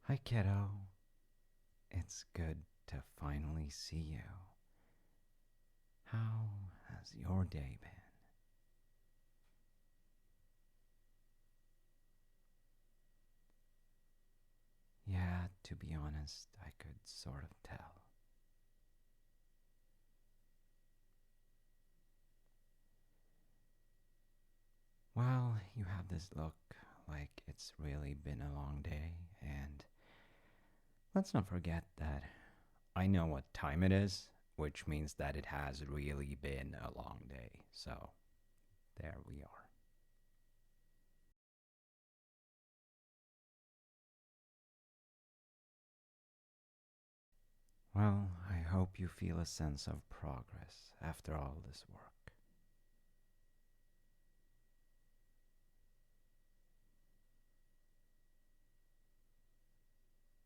Hi, kiddo. It's good to finally see you. How has your day been? Yeah, to be honest, I could sort of tell. Well, you have this look like it's really been a long day, and let's not forget that I know what time it is, which means that it has really been a long day. So, there we are. Well, I hope you feel a sense of progress after all this work.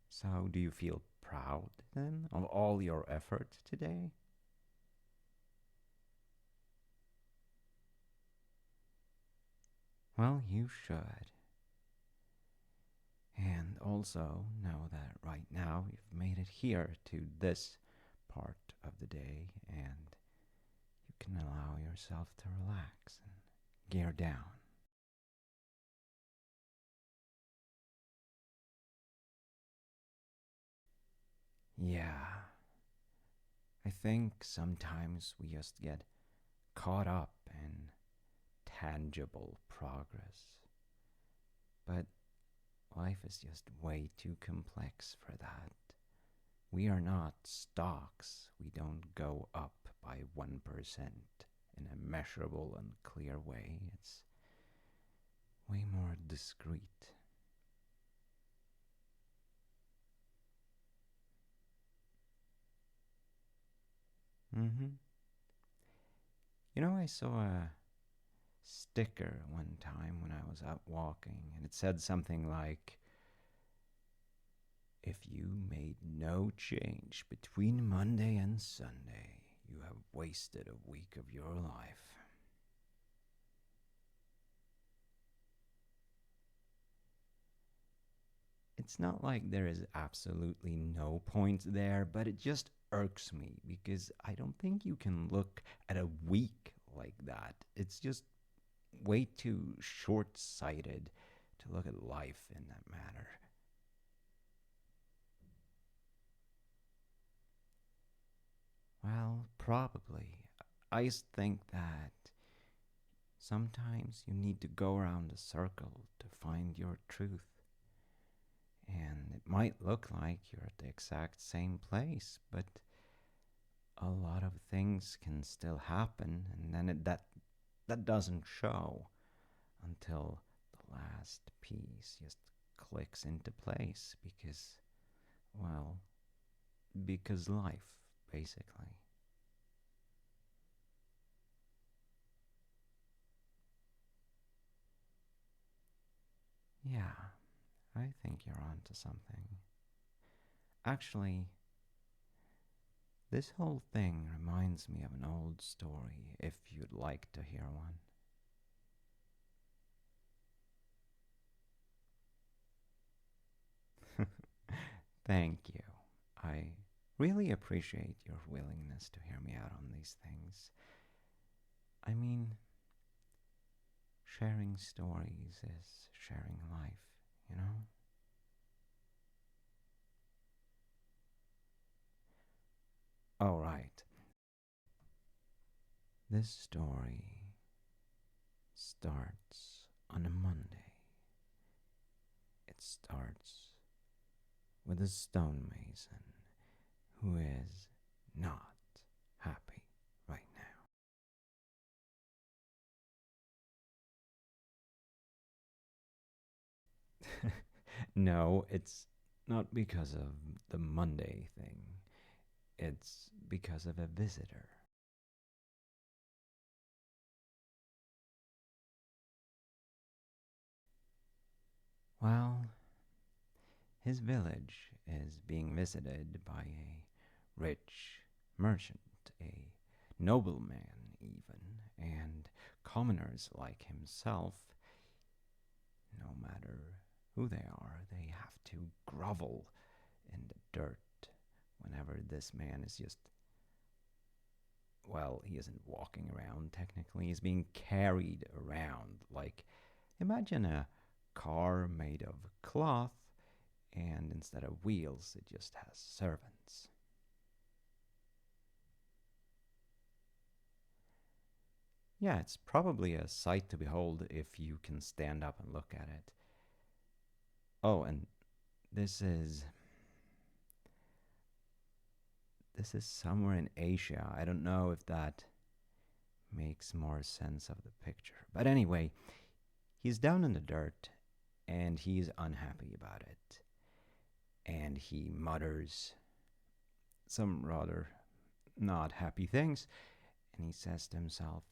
So, do you feel proud then of all your effort today? Well, you should. And also know that right now you've made it here to this part of the day and you can allow yourself to relax and gear down. Yeah, I think sometimes we just get caught up in tangible progress. But life is just way too complex for that. We are not stocks. We don't go up by 1% in a measurable and clear way. It's way more discreet. Hmm. I saw a sticker one time when I was out walking, and it said something like, if you made no change between Monday and Sunday, you have wasted a week of your life. It's not like there is absolutely no point there, but it just irks me because I don't think you can look at a week like that. It's just way too short sighted to look at life in that manner. Well, probably. I just think that sometimes you need to go around a circle to find your truth. And it might look like you're at the exact same place, but a lot of things can still happen, and then that doesn't show until the last piece just clicks into place well, because life, basically. Yeah, I think you're onto something. Actually, this whole thing reminds me of an old story, if you'd like to hear one. Thank you. I really appreciate your willingness to hear me out on these things. I mean, sharing stories is sharing life, you know? All right. This story starts on a Monday. It starts with a stonemason who is not happy right now. No, it's not because of the Monday thing. It's because of a visitor. Well, his village is being visited by a rich merchant, a nobleman even, and commoners like himself, no matter who they are, they have to grovel in the dirt whenever this man is just, well, he isn't walking around technically, he's being carried around. Like, imagine a car made of cloth, and instead of wheels, it just has servants. Yeah, it's probably a sight to behold if you can stand up and look at it. Oh, and this is this is somewhere in Asia. I don't know if that makes more sense of the picture. But anyway, he's down in the dirt and he's unhappy about it. And he mutters some rather not happy things. And he says to himself,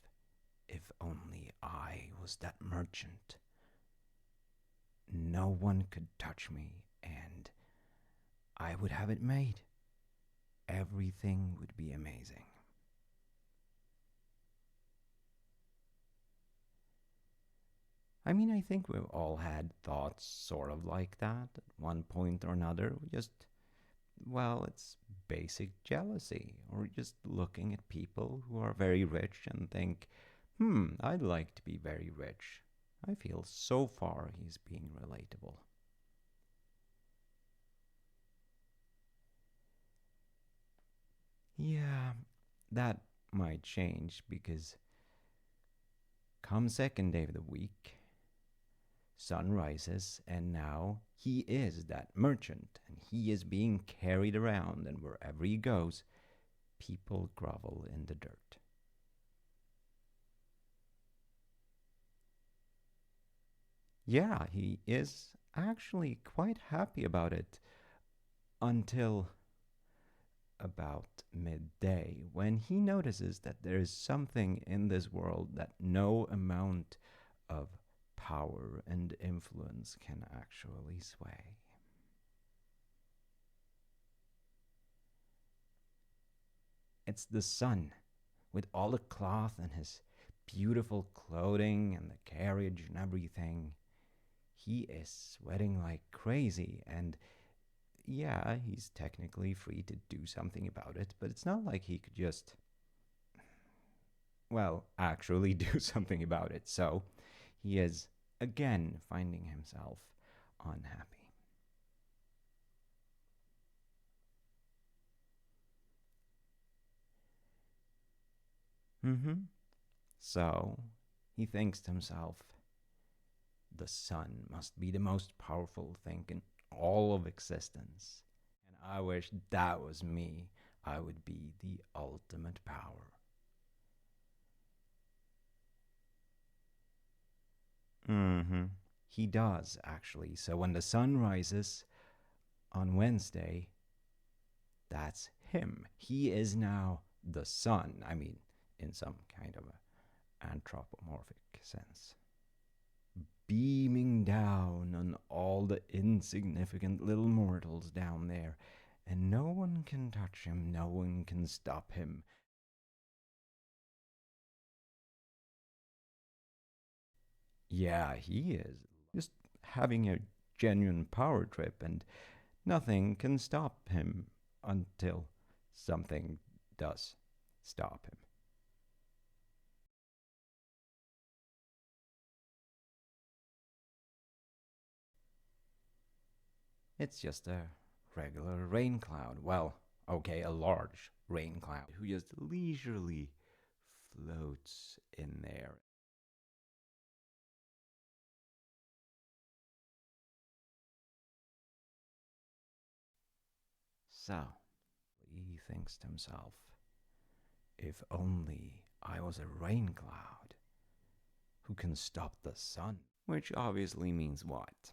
if only I was that merchant, no one could touch me and I would have it made. Everything would be amazing. I mean, I think we've all had thoughts sort of like that at one point or another. We just, well, it's basic jealousy, or just looking at people who are very rich and think, I'd like to be very rich. I feel so far he's being relatable. Yeah, that might change because come second day of the week, sun rises, and now he is that merchant, and he is being carried around, and wherever he goes, people grovel in the dirt. Yeah, he is actually quite happy about it until about midday when he notices that there is something in this world that no amount of power and influence can actually sway. It's the sun, with all the cloth and his beautiful clothing and the carriage and everything. He is sweating like crazy, and yeah, he's technically free to do something about it, but it's not like he could just, well, actually do something about it. So he is again finding himself unhappy. Mm-hmm. So he thinks to himself, the sun must be the most powerful thing in all of existence. And I wish that was me. I would be the ultimate power. Mm-hmm. He does, actually. So when the sun rises on Wednesday, that's him. He is now the sun. I mean, in some kind of anthropomorphic sense. Beaming down on all the insignificant little mortals down there, and no one can touch him, no one can stop him. Yeah, he is just having a genuine power trip, and nothing can stop him until something does stop him. It's just a regular rain cloud. Well, okay, a large rain cloud who just leisurely floats in there. So, he thinks to himself, if only I was a rain cloud who can stop the sun. Which obviously means what?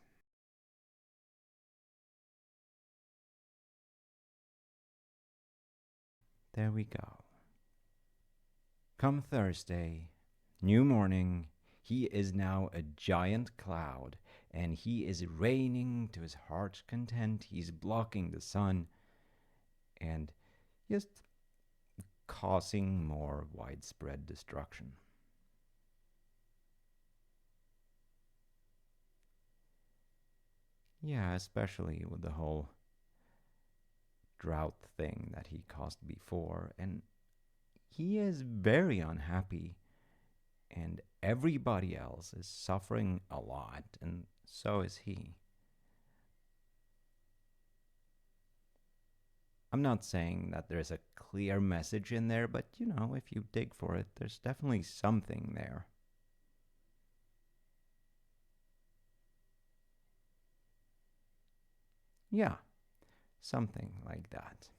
There we go. Come Thursday, new morning, he is now a giant cloud, and he is raining to his heart's content. He's blocking the sun and just causing more widespread destruction. Yeah, especially with the whole drought thing that he caused before. And he is very unhappy, and everybody else is suffering a lot, and so is he. I'm not saying that there's a clear message in there, but if you dig for it, there's definitely something there. Yeah, something like that.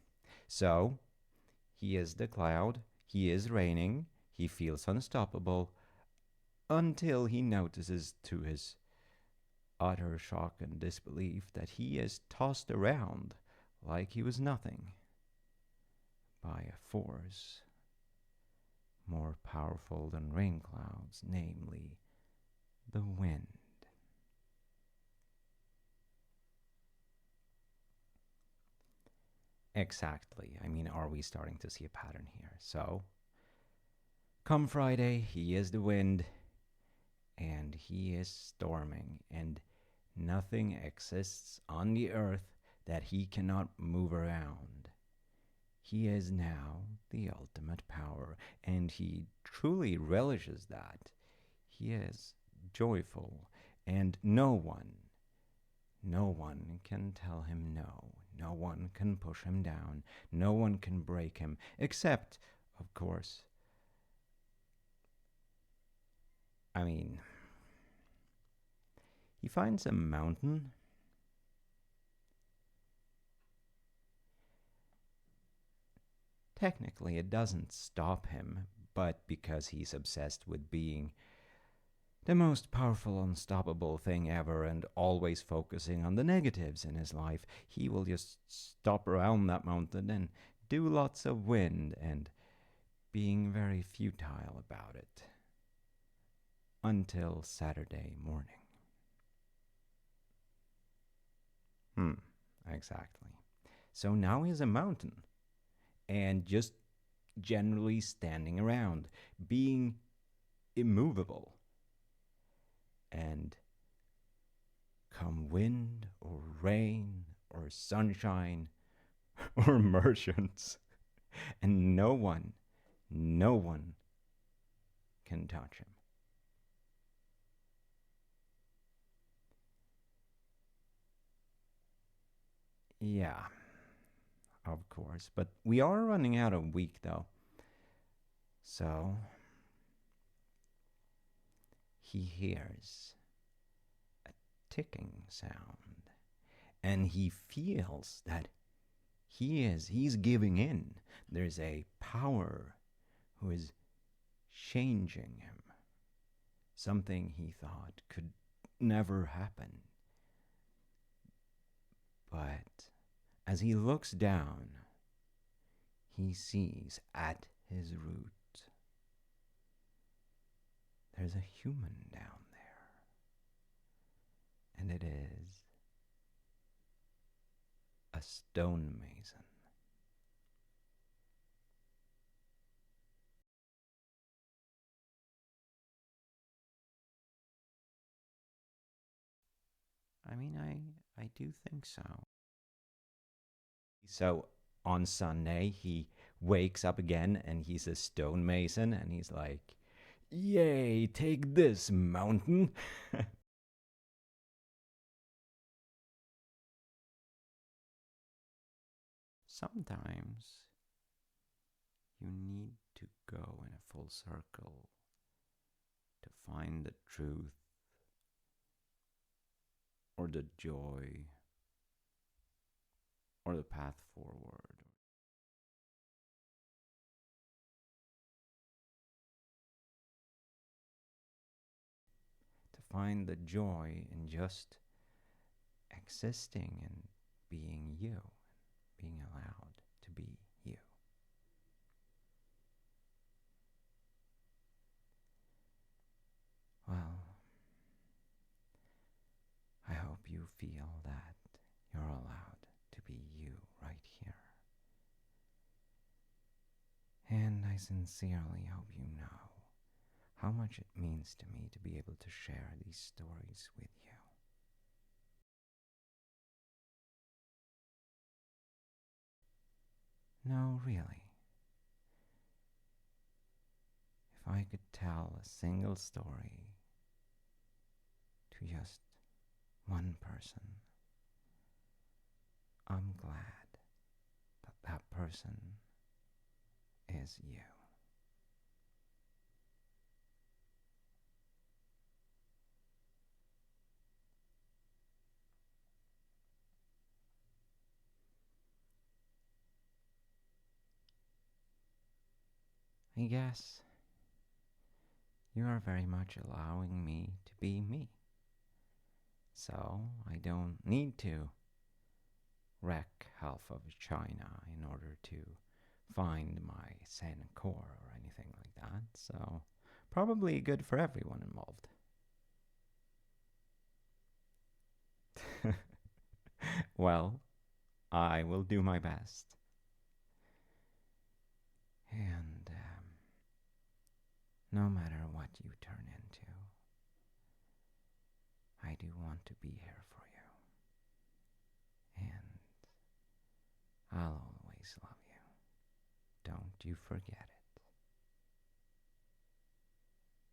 So, he is the cloud, he is raining, he feels unstoppable until he notices, to his utter shock and disbelief, that he is tossed around like he was nothing by a force more powerful than rain clouds, namely the wind. Exactly. I mean, are we starting to see a pattern here? So, come Friday, he is the wind, and he is storming, and nothing exists on the earth that he cannot move around. He is now the ultimate power, and he truly relishes that. He is joyful, and no one can tell him no. No one can push him down. No one can break him, except, of course, I mean, he finds a mountain. Technically, it doesn't stop him, but because he's obsessed with being the most powerful, unstoppable thing ever and always focusing on the negatives in his life, he will just stop around that mountain and do lots of wind and being very futile about it until Saturday morning. Hmm, exactly. So now he's a mountain and just generally standing around, being immovable. And come wind or rain or sunshine or merchants, and no one can touch him. Yeah, of course. But we are running out of week though. So he hears a ticking sound and he feels that he's giving in. There's a power who is changing him. Something he thought could never happen. But as he looks down, he sees at his root there's a human down there, and it is a stonemason. I mean, I do think so. So on Sunday, he wakes up again and he's a stonemason, and he's like, "Yay, take this, mountain." Sometimes you need to go in a full circle to find the truth or the joy or the path forward. To find the joy in just existing and being you, being allowed to be you. Well, I hope you feel that you're allowed to be you right here. And I sincerely hope you know how much it means to me to be able to share these stories with you. No, really. If I could tell a single story to just one person, I'm glad that that person is you. I guess you are very much allowing me to be me. So I don't need to wreck half of China in order to find my Zen core or anything like that. So probably good for everyone involved. Well, I will do my best. And no matter what you turn into, I do want to be here for you. And I'll always love you. Don't you forget it.